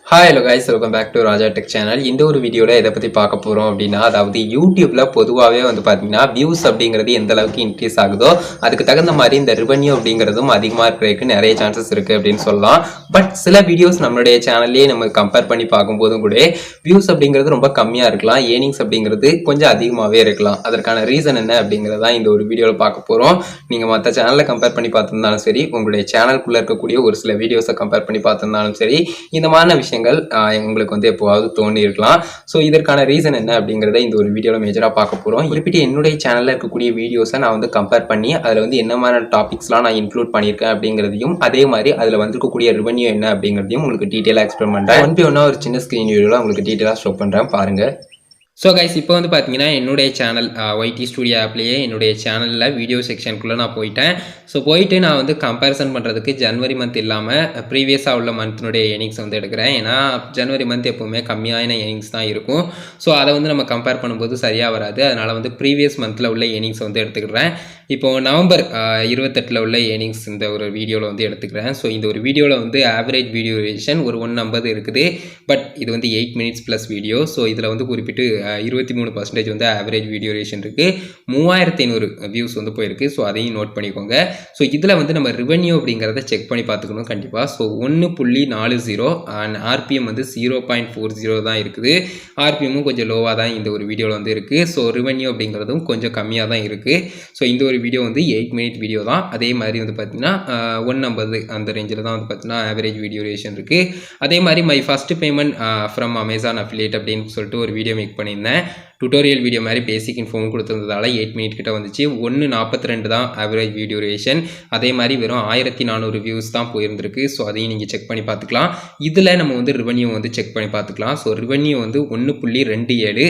Hi hello guys, welcome back to Raja tech channel. இந்த ஒரு வீடியோவில் எதை பற்றி பார்க்க போகிறோம் அப்படின்னா, அதாவது யூடியூப்பில் பொதுவாகவே வந்து பார்த்தீங்கன்னா வியூஸ் அப்படிங்கிறது எந்த அளவுக்கு இன்க்ரீஸ் ஆகுதோ அதுக்கு தகுந்த மாதிரி இந்த ரெவன்யூ அப்படிங்கிறதும் அதிகமாக இருக்கிறதுக்கு நிறைய சான்சஸ் இருக்குது அப்படின்னு சொல்லலாம். பட் சில வீடியோஸ் நம்மளுடைய சேனல்லேயே நம்ம கம்பேர் பண்ணி பார்க்கும்போதும் கூட வியூஸ் அப்படிங்கிறது ரொம்ப கம்மியாக இருக்கலாம், ஏர்னிங்ஸ் அப்படிங்கிறது கொஞ்சம் அதிகமாகவே இருக்கலாம். அதற்கான ரீசன் என்ன அப்படிங்கிறதா இந்த ஒரு வீடியோவில் பார்க்க போகிறோம். நீங்கள் மற்ற சேனலில் கம்பேர் பண்ணி பார்த்துருந்தாலும் சரி, உங்களுடைய சேனலுக்குள்ளே இருக்கக்கூடிய ஒரு சில வீடியோஸை கம்பேர் பண்ணி பார்த்துருந்தாலும் சரி, இந்த மாதிரி விஷயங்கள் உங்களுக்கு வந்து எப்போவாவது தோணி இருக்கலாம். ஸோ இதற்கான ரீசன் என்ன அப்படிங்கிறத இந்த ஒரு வீடியோவில் மேஜராக பார்க்க போகிறோம். குறிப்பிட்ட என்னுடைய சேனலில் இருக்கக்கூடிய வீடியோஸை நான் வந்து கம்பேர் பண்ணி அதில் வந்து என்ன மாதிரியான டாபிக்ஸ்லாம் நான் இன்க்ளூட் பண்ணியிருக்கேன் அப்படிங்கிறதையும், அதே மாதிரி அதில் வந்திருக்கக்கூடிய ரெவன்யூ என்ன அப்படிங்கிறதையும் உங்களுக்கு டீட்டெயிலாக எக்ஸ்பிளைன் பண்ணுறேன். ஒன் பை ஒன்றா ஒரு சின்ன ஸ்க்ரீன் வீடியோவில் உங்களுக்கு டீட்டெயிலாக ஷோ பண்ணுறேன், பாருங்கள். ஸோ கைஸ், இப்போ வந்து பார்த்தீங்கன்னா என்னுடைய சேனல் ஒய்டி ஸ்டுடியோ ஆப்லேயே என்னுடைய சேனலில் வீடியோ செக்ஷனுக்குள்ளே நான் போயிட்டேன். ஸோ போயிட்டு நான் வந்து கம்பேரிசன் பண்ணுறதுக்கு ஜனவரி மந்த் இல்லாமல் ப்ரீவியஸாக உள்ள மந்த்னுடைய ஏர்னிங்ஸ் வந்து எடுக்கிறேன். ஏன்னா ஜனவரி மந்த் எப்போவுமே கம்மியான ஏர்னிங்ஸ் தான் இருக்கும். ஸோ அதை வந்து நம்ம கம்பேர் பண்ணும்போது சரியாக வராது. அதனால் வந்து ப்ரீவியஸ் மந்தில் உள்ள ஏர்னிங்ஸ் வந்து எடுத்துக்கிறேன். இப்போது நவம்பர் 28 உள்ள ஏர்னிங்ஸ் இந்த ஒரு வீடியோவில் வந்து எடுத்துக்கிறேன். ஸோ இந்த ஒரு வீடியோவில் வந்து ஆவரேஜ் வீடியோ டியூரேஷன் ஒரு 150 இருக்குது. பட் இது வந்து 8 மினிட்ஸ் ப்ளஸ் வீடியோ. ஸோ இதில் வந்து குறிப்பிட்டு 23% வந்து ஆவரேஜ் வீடியோ டியூரேஷன் இருக்குது. 3500 வியூஸ் வந்து போயிருக்கு. ஸோ அதையும் நோட் பண்ணிக்கோங்க. ஸோ இதில் வந்து நம்ம ரெவன்யூ அப்படிங்கிறத செக் பண்ணி பார்த்துக்கணும் கண்டிப்பாக. ஸோ 1.40 அண்ட் ஆர்பிஎம் வந்து 0.40 தான் இருக்குது. ஆர்பிஎம்மும் கொஞ்சம் லோவாக தான் இந்த ஒரு வீடியோவில் வந்து இருக்குது. ஸோ ரெவன்யூ அப்படிங்கிறதும் கொஞ்சம் கம்மியாக தான் இருக்குது. ஸோ இந்த ஒரு வீடியோ வந்து 8 மினிட் வீடியோ தான். அதே மாதிரி வந்து பார்த்தீங்கன்னா 150 அந்த ரேஞ்சில் தான் வந்து பார்த்தீங்கன்னா ஆவரேஜ் வீடியோ டியூரேஷன் இருக்குது. அதே மாதிரி my first payment from Amazon affiliate அப்படின்னு சொல்லிட்டு ஒரு வீடியோ மேக் பண்ணியிருந்தேன். டுட்டோரியல் வீடியோ மாதிரி பேசிக் இன்ஃபோம் கொடுத்துருந்ததால 8 மினிட் கிட்ட வந்துச்சு. 1.42 தான் ஆவரேஜ் வீடியோ டியூரேஷன். அதே மாதிரி வெறும் 1400 வியூஸ் தான் போயிருந்திருக்கு. ஸோ அதையும் நீங்கள் செக் பண்ணி பார்த்துக்கலாம். இதில் நம்ம வந்து ரெவன்யூ வந்து செக் பண்ணி பார்த்துக்கலாம். ஸோ ரெவன்யூ வந்து 1.27,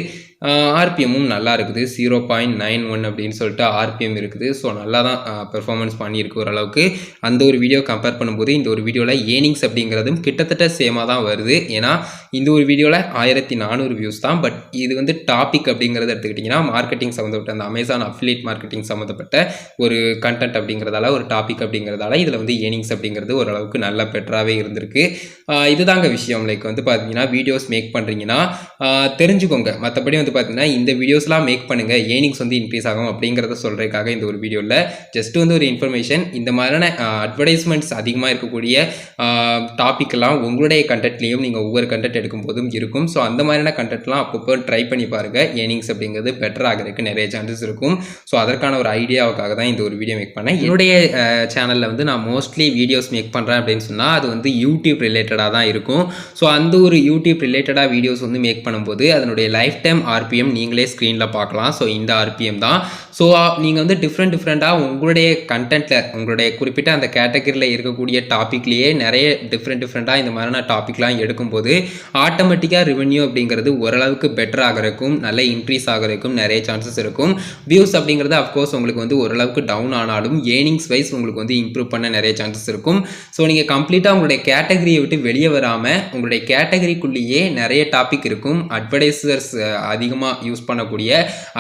ஆர்பிஎம்மும் நல்லா இருக்குது. 0.91 அப்படின்னு சொல்லிட்டு ஆர்பிஎம் இருக்குது. ஸோ நல்லா தான் பெர்ஃபார்மன்ஸ் பண்ணியிருக்கு ஓரளவுக்கு. அந்த ஒரு வீடியோ கம்பேர் பண்ணும்போது இந்த ஒரு வீடியோவில் ஏர்னிங்ஸ் அப்படிங்கிறதும் கிட்டத்தட்ட சேமாக தான் வருது. ஏன்னா இந்த ஒரு வீடியோவில் 1400 வியூஸ் தான். பட் இது வந்து டாபிக் அப்படிங்கிறத எடுத்துக்கிட்டிங்கன்னா மார்க்கெட்டிங் சம்மந்தப்பட்ட அந்த அமேசான் அஃபிலியேட் மார்க்கெட்டிங் சம்மந்தப்பட்ட ஒரு கண்டென்ட் அப்படிங்கிறதால, ஒரு டாபிக் அப்படிங்கிறதால இதில் வந்து ஏர்னிங்ஸ் அப்படிங்கிறது ஓரளவுக்கு நல்ல பெட்டராகவே இருந்திருக்கு. இதுதாங்க விஷயம். லைக் வந்து பார்த்தீங்கன்னா வீடியோஸ் மேக் பண்ணுறீங்கன்னா தெரிஞ்சுக்கோங்க. மற்றபடி வந்து பார்த்தீங்கன்னா இந்த வீடியோஸ்லாம் மேக் பண்ணுங்கள், ஏர்னிங்ஸ் வந்து இன்க்ரீஸ் ஆகும் அப்படிங்கிறத சொல்கிறதுக்காக இந்த ஒரு வீடியோவில் ஜஸ்ட் வந்து ஒரு இன்ஃபர்மேஷன். இந்த மாதிரியான அட்வர்டைஸ்மெண்ட்ஸ் அதிகமாக இருக்கக்கூடிய டாபிக்லாம் உங்களுடைய கண்டென்ட்லேயும் நீங்கள் ஒவ்வொரு கண்டென்ட் எடுக்கும் போதும் இருக்கும். ஸோ அந்த மாதிரியான கண்டென்ட்லாம் அப்பப்போ ட்ரை பண்ணி பாருங்கள். ஏர்னிங்ஸ் அப்படிங்கிறது பெட்டர் ஆகிறதுக்கு நிறைய சான்சஸ் இருக்கும். ஸோ அதற்கான ஒரு ஐடியாவுக்காக தான் இந்த ஒரு வீடியோ மேக் பண்ணேன். என்னுடைய சேனலில் வந்து நான் மோஸ்ட்லி வீடியோஸ் மேக் பண்ணுறேன் அப்படின்னு சொன்னால் அது வந்து யூடியூப் ரிலேட்டடாக தான் இருக்கும். ஸோ அந்த ஒரு யூடியூப் ரிலேட்டடாக வீடியோஸ் வந்து மேக் பண்ணும்போது அதனுடைய லைஃப் டைம் ஆர்பிஎம் நீங்களே ஸ்க்ரீனில் பார்க்கலாம். ஸோ இந்த ஆர்பிஎம் தான். ஸோ நீங்கள் வந்து டிஃப்ரெண்ட்டாக உங்களுடைய கண்டென்ட்டில் உங்களுடைய குறிப்பிட்ட அந்த கேட்டகரியில் இருக்கக்கூடிய டாப்பிக்லேயே நிறைய டிஃப்ரெண்ட்டாக இந்த மாதிரியான டாப்பிக்லாம் எடுக்கும்போது ஆட்டோமேட்டிக்காக ரெவன்யூ அப்படிங்கிறது ஓரளவுக்கு பெட்டர் ஆகிறதுக்கும் நல்ல இன்க்ரீஸ் ஆகிறதுக்கும் நிறைய சான்சஸ் இருக்கும். வியூஸ் அப்படிங்கிறது அஃப்கோர்ஸ் உங்களுக்கு வந்து ஓரளவுக்கு டவுன் ஆனாலும் ஏர்னிங்ஸ் வைஸ் உங்களுக்கு வந்து இம்ப்ரூவ் பண்ண நிறைய சான்சஸ் இருக்கும். ஸோ நீங்கள் கம்ப்ளீட்டாக உங்களுடைய கேட்டகரியை விட்டு வெளியே வராமல் உங்களுடைய கேட்டகரிக்குள்ளேயே நிறைய டாபிக் இருக்கும். அட்வர்டைசர்ஸ் அதிகமாக யூஸ் பண்ணக்கூடிய,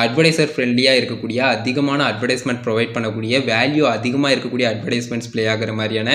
அட்வர்டைசர் ஃப்ரெண்ட்லியாக இருக்கக்கூடிய, அதிகமான அட்வர்டைஸ்மெண்ட் ப்ரொவைட் பண்ணக்கூடிய, வேல்யூ அதிகமாக இருக்கக்கூடிய அட்வர்டைஸ்மெண்ட்ஸ் ப்ளே ஆகிற மாதிரியான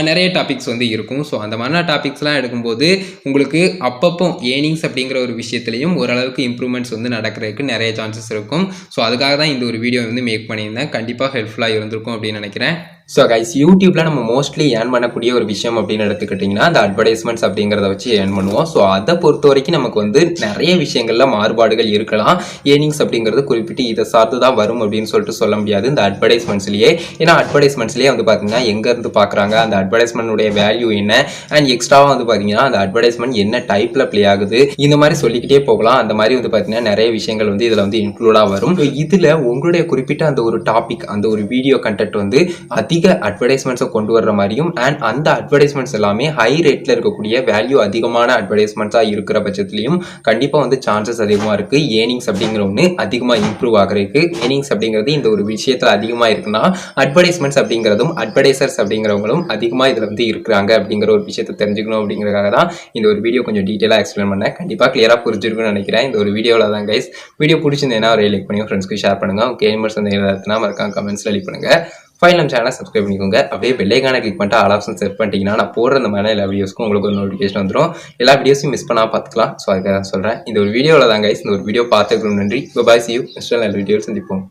நிறைய டாபிக்ஸ் வந்து இருக்கும். ஸோ அந்த மாதிரியான டாபிக்ஸ்லாம் எடுக்கும்போது உங்களுக்கு அப்பப்போ ஏர்னிங்ஸ் அப்படிங்கிற ஒரு விஷயத்துலையும் ஓரளவுக்கு இம்ப்ரூவ்மெண்ட்ஸ் வந்து நடக்கிறதுக்கு நிறைய சான்சஸ் இருக்கும். ஸோ அதுக்காக தான் இந்த ஒரு வீடியோ வந்து மேக் பண்ணியிருந்தேன். கண்டிப்பாக ஹெல்ப்ஃபுல்லாக இருந்திருக்கும் அப்படின்னு நினைக்கிறேன். ஸோ கைஸ், யூடியூப்பில் நம்ம மோஸ்ட்லி ஏர்ன் பண்ணக்கூடிய ஒரு விஷயம் அப்படின்னு எடுத்துக்கிட்டிங்கன்னா அந்த அட்வர்டைஸ்மெண்ட்ஸ் அப்படிங்கிறத வச்சு ஏர்ன் பண்ணுவோம். ஸோ அதை பொறுத்த வரைக்கும் நமக்கு வந்து நிறைய விஷயங்களில் மாறுபாடுகள் இருக்கலாம். ஏர்னிங்ஸ் அப்படிங்கிறது குறிப்பிட்டு இதை சார்ந்து தான் வரும் அப்படின்னு சொல்லிட்டு சொல்ல முடியாது இந்த அட்வர்டைஸ்மெண்ட்ஸ்லேயே. ஏன்னா அட்வர்டைஸ்மெண்ட்ஸ்லேயே வந்து பார்த்தீங்கன்னா எங்கேருந்து பார்க்குறாங்க, அந்த அட்வர்டைஸ்மெண்ட்டுடைய வேல்யூ என்ன, அண்ட் எக்ஸ்ட்ராவாக வந்து பார்த்தீங்கன்னா அந்த அட்வர்டைஸ்மெண்ட் என்ன டைப்பில் ப்ளே ஆகுது, இந்த மாதிரி சொல்லிக்கிட்டே போகலாம். அந்த மாதிரி வந்து பார்த்தீங்கன்னா நிறைய விஷயங்கள் வந்து இதில் வந்து இன்க்ளூடாக வரும். இதில் உங்களுடைய குறிப்பிட்ட அந்த ஒரு டாபிக், அந்த ஒரு வீடியோ கண்டென்ட் வந்து அதிக அட்வர்டைஸ்மெண்ட்ஸை கொண்டு வர்ற மாதிரியும் அண்ட் அந்த அட்வர்டைஸ்மெண்ட்ஸ் எல்லாமே ஹை ரேட்டில் இருக்கக்கூடிய வேல்யூ அதிகமான அட்வர்டைஸ்மெண்ட்ஸாக இருக்கிற பட்சத்துலையும் கண்டிப்பாக வந்து சான்சஸ் அதிகமாக இருக்குது ஏர்னிங்ஸ் அப்படிங்கிற ஒன்று அதிகமாக இம்ப்ரூவ் ஆகிறதுக்கு. ஏர்னிங்ஸ் அப்படிங்கிறது இந்த ஒரு விஷயத்தில் அதிகமாக இருக்குன்னா அட்வர்டைஸ்மெண்ட்ஸ் அப்படிங்கிறதும் அட்வர்டைசர்ஸ் அப்படிங்கிறவங்களும் அதிகமாக இதில் வந்து இருக்கிறாங்க அப்படிங்கிற ஒரு விஷயத்தை தெரிஞ்சுக்கணும் அப்படிங்கிறதுக்காக தான் இந்த ஒரு வீடியோ கொஞ்சம் டீட்டெயிலாக எக்ஸ்பிளைன் பண்ணேன். கண்டிப்பாக கிளியராக புரிஞ்சிருக்குன்னு நினைக்கிறேன். இந்த ஒரு வீடியோவில் தான் கைஸ். வீடியோ பிடிச்சிருந்தேன்னா ஒரு லைக் பண்ணி ஃப்ரெண்ட்ஸ்க்கு ஷேர் பண்ணுங்கள். கேமர்ஸ் வந்து எதாவது மறக்காம கமெண்ட்ஸில் லீவ் பண்ணுங்கள். ஃபைனல் நம்ம சேனலை சப்ஸ்கிரைப் பண்ணிக்கோங்க. அப்படியே பெல்லைக்கான கிளிக் பண்ணிட்டு ஆல் ஆப்ஷன் செட் பண்ணிட்டீங்கன்னா நான் போடுற இந்த மாதிரி எல்லா வீடியோஸ்க்கும் உங்களுக்கு ஒரு நோட்டிஃபிகேஷன் வந்துடும். எல்லா வீடியோஸையும் மிஸ் பண்ணாமல் பார்த்துக்கலாம். ஸோ அதுக்காக சொல்கிறேன். இந்த ஒரு வீடியோவில் தான் கைஸ், இந்த ஒரு வீடியோ பார்த்துக்கணும். நன்றி. பாய், see you. நெக்ஸ்ட் நல்ல வீடியோ சந்திப்போம்.